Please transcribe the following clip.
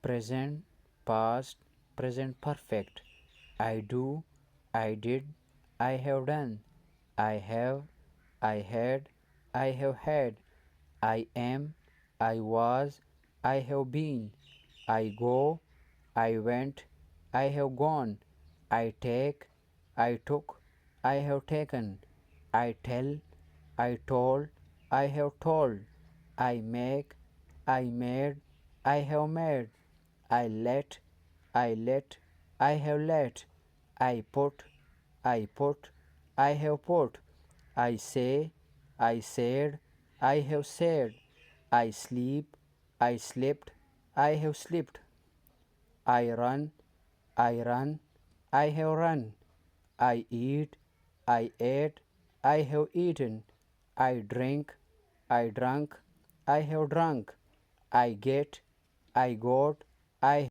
present, past, present perfect. I do, I did, I have done. I have, I had, I have had. I am, I was, I have been. I go, I went, I have gone. I take, I took, I have taken. I tell, I told, I have told. I make, I made, I have made. I let, I have let. I put, I have put. I say, I said, I have said. I sleep, I slept, I have slept. I run, I have run. I eat, I ate, I have eaten. I drink, I drank, I have drunk. I get, I got, I